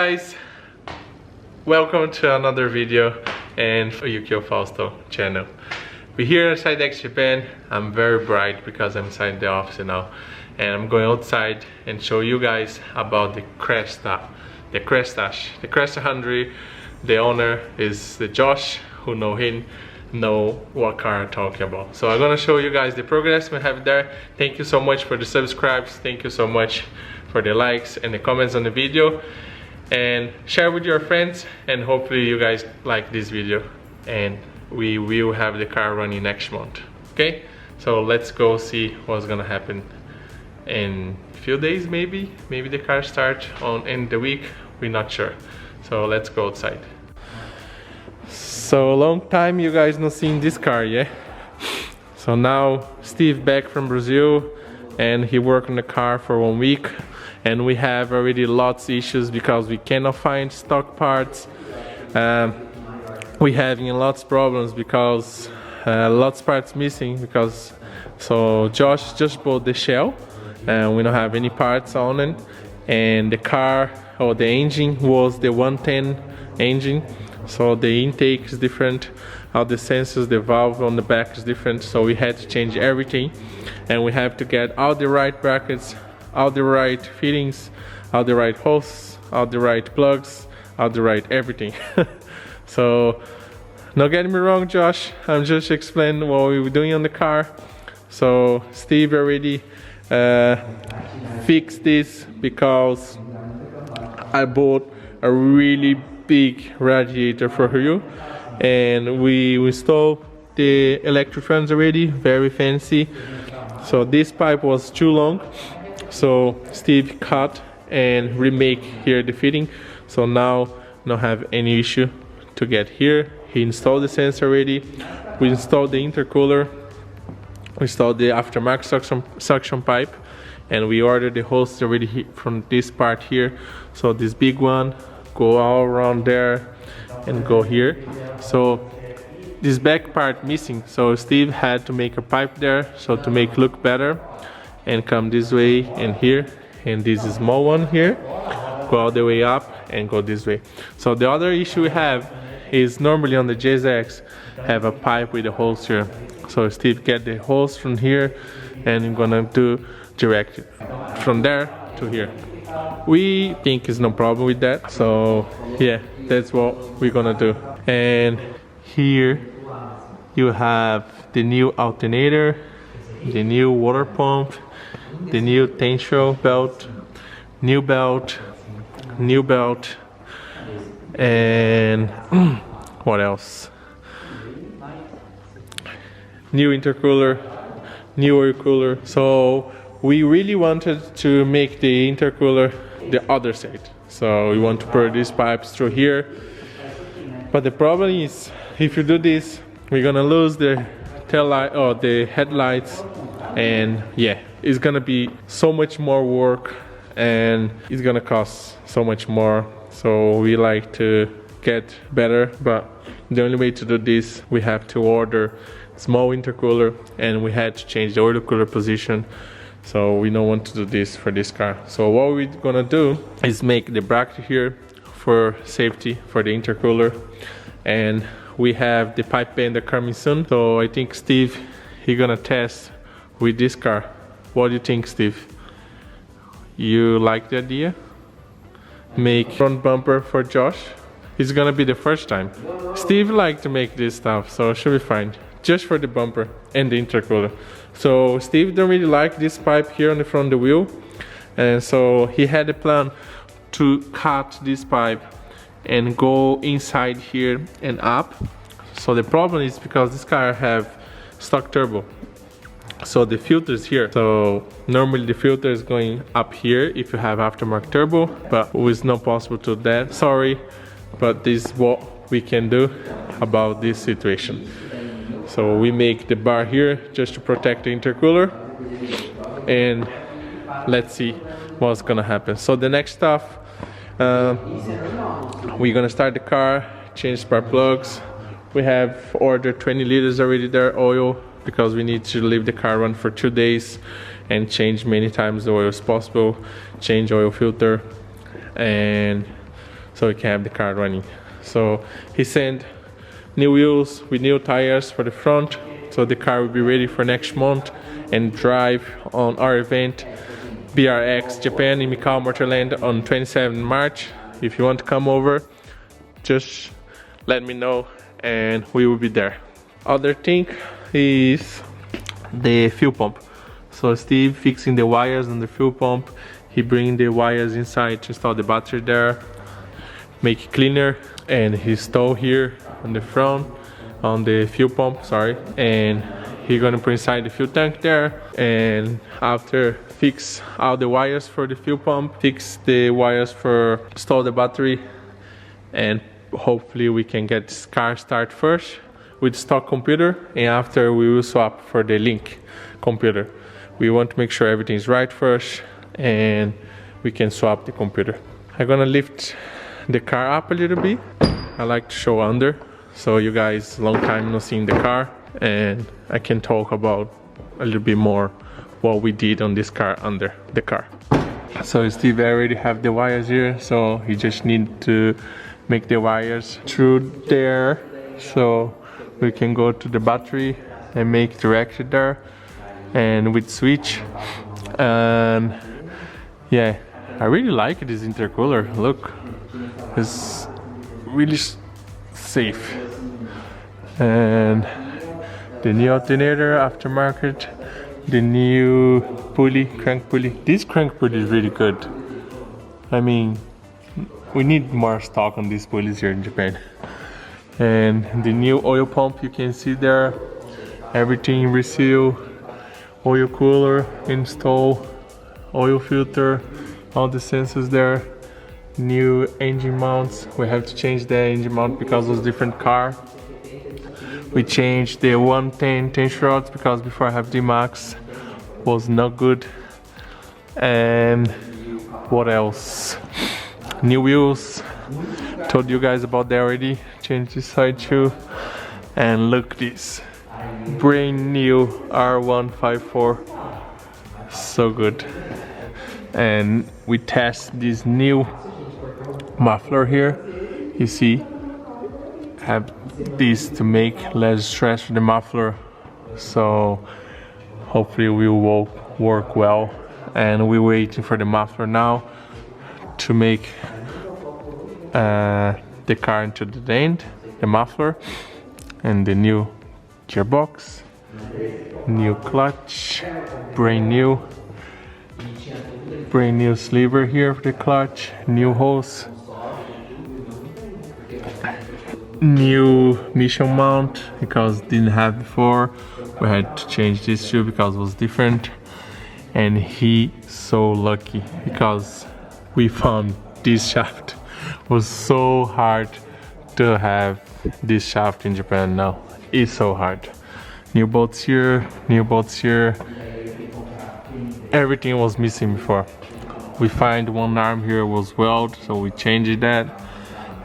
Guys, welcome to another video and Yukio Fausto channel. We're here at SIDEX Japan. I'm very bright because I'm inside the office now, and I'm going outside and show you guys about the Crestache 100. The owner is the Josh, who know him, know what car I'm talking about. So I'm gonna show you guys the progress we have there. Thank you so much for the subscribes. Thank you so much for the likes and the comments on the video, and share with your friends, and hopefully you guys like this video and we will have the car running next month. Okay, so let's go see what's gonna happen in a few days. Maybe the car starts on end of the week, we're not sure. So let's go outside. So long time you guys not seen this car, yeah? So now Steve back from Brazil and he worked on the car for 1 week, and we have already lots of issues because we cannot find stock parts. We having lots of problems because lots of parts missing, because so Josh just bought the shell and we don't have any parts on it, and the car or the engine was the 110 engine, so the intake is different, all the sensors, the valve on the back is different, so we had to change everything, and we have to get all the right brackets, all the right fittings, all the right hoses, all the right plugs, all the right everything. So not getting me wrong, Josh, I'm just explaining what we were doing on the car. So Steve already fixed this because I bought a really big radiator for you, and we installed the electric fans already, very fancy. So this pipe was too long, so Steve cut and remake here the fitting, so now don't have any issue to get here. He installed the sensor already, we installed the intercooler, we installed the aftermarket suction pipe, and we ordered the hose already from this part here. So this big one go all around there and go here. So this back part missing, so Steve had to make a pipe there, so to make look better, and come this way and here, and this small one here go all the way up and go this way. So the other issue we have is normally on the JZX have a pipe with a hose here, so Steve get the hose from here and I'm gonna do direct it from there to here. We think is no problem with that, so yeah, that's what we're gonna do. And here you have the new alternator, the new water pump, the new tension belt, new belt, and what else? New intercooler, new oil cooler. So we really wanted to make the intercooler the other side, so we want to put these pipes through here, but the problem is if you do this we're gonna lose the tail light or the headlights, and yeah, it's gonna be so much more work and it's gonna cost so much more. So we like to get better, but the only way to do this, we have to order small intercooler, and we had to change the oil cooler position, so we don't want to do this for this car. So what we're gonna do is make the bracket here for safety for the intercooler, and we have the pipe bender coming soon. So I think Steve, he gonna test with this car. What do you think, Steve? You like the idea? Make front bumper for Josh. It's gonna be the first time. Steve liked to make this stuff, so it should be fine. Just for the bumper and the intercooler. So Steve don't really like this pipe here on the front of the wheel, and so he had a plan to cut this pipe and go inside here and up. So the problem is because this car have stock turbo, so the filter is here. So normally the filter is going up here if you have aftermarket turbo, but it's not possible to do that. Sorry, but this is what we can do about this situation. So we make the bar here just to protect the intercooler, and let's see what's gonna happen. So the next stuff, we're gonna start the car, change spark plugs. We have ordered 20 liters already there oil, because we need to leave the car run for 2 days and change many times the oil as possible, change oil filter, and so we can have the car running. So he sent new wheels with new tires for the front, so the car will be ready for next month and drive on our event BRX Japan in Mikau Motorland on 27 March. If you want to come over, just let me know and we will be there. Other thing is the fuel pump. So Steve fixing the wires on the fuel pump. He bring the wires inside to install the battery there, make it cleaner, and he install here on the front on the fuel pump, sorry, and he's gonna put inside the fuel tank there. And after fix all the wires for the fuel pump, fix the wires for install the battery, and hopefully we can get this car start first with stock computer, and after we will swap for the link computer. We want to make sure everything's right first and we can swap the computer. I'm gonna lift the car up a little bit. I like to show under, so you guys long time not seeing the car, and I can talk about a little bit more what we did on this car under the car. So Steve already have the wires here, so he just need to make the wires through there so we can go to the battery and make direction there and with switch. And yeah, I really like this intercooler. Look, it's really safe. And the new alternator aftermarket, the new pulley, crank pulley. This crank pulley is really good. I mean, we need more stock on these pulleys here in Japan. And the new oil pump, you can see there, everything reseal, oil cooler install, oil filter, all the sensors there. New engine mounts. We have to change the engine mount because it was a different car. We changed the 110 tension rods because before I have D-Max was not good. And what else? New wheels. Told you guys about that already. Changed the side too. And look this. Brand new R154. So good. And we test this new muffler here. You see, have this to make less stress for the muffler, so hopefully we will work well. And we're waiting for the muffler now to make the car into the end, the muffler, and the new gearbox, new clutch, brand new sliver here for the clutch, new hose, new mission mount because didn't have before. We had to change this too because it was different. And he so lucky because we found this shaft. It was so hard to have this shaft in Japan now. It's so hard. New bolts here, new bolts here. Everything was missing before. We find one arm here was weld, so we changed that.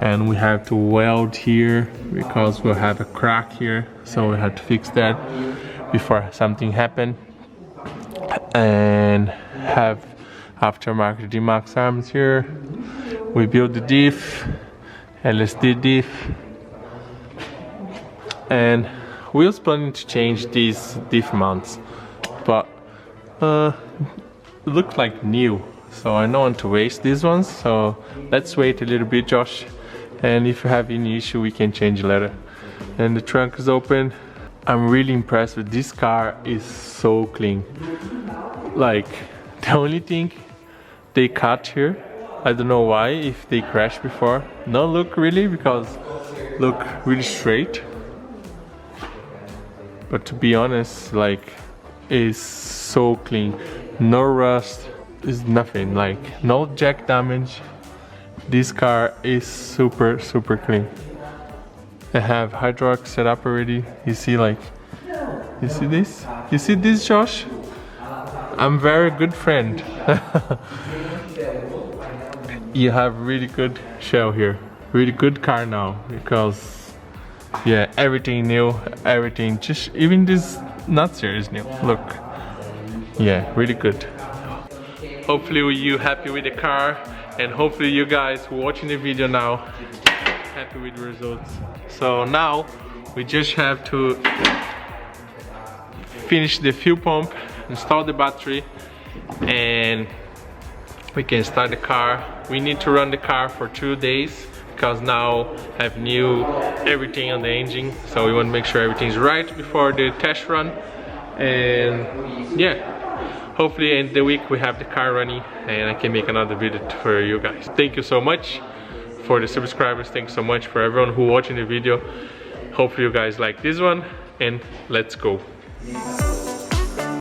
And we have to weld here because we'll have a crack here, so we had to fix that before something happened. And have aftermarket D-Max arms here. We built the diff, LSD diff, and we was planning to change these diff mounts, but it looked like new, so I don't want to waste these ones, so let's wait a little bit, Josh, and if you have any issue we can change later. And the trunk is open. I'm really impressed with this car. Is so clean. Like, the only thing they cut here, I don't know why, if they crashed before. No look really, because look really straight. But to be honest, like, it's so clean. No rust, is nothing, like no jack damage. This car is super clean. I have hydraulic set up already. You see, like, you see this? You see this, Josh? I'm very good friend. You have really good shell here. Really good car now, because yeah, everything new, everything, just even this nuts here is new. Look, yeah, really good. Hopefully you happy with the car. and hopefully you guys who are watching the video now happy with the results. So now we just have to finish the fuel pump, install the battery, and we can start the car. We need to run the car for 2 days because now I have new everything on the engine, so we want to make sure everything's right before the test run. And yeah, hopefully in the week we have the car running and I can make another video for you guys. Thank you so much for the subscribers. Thanks so much for everyone who watching the video. Hopefully you guys like this one, and let's go.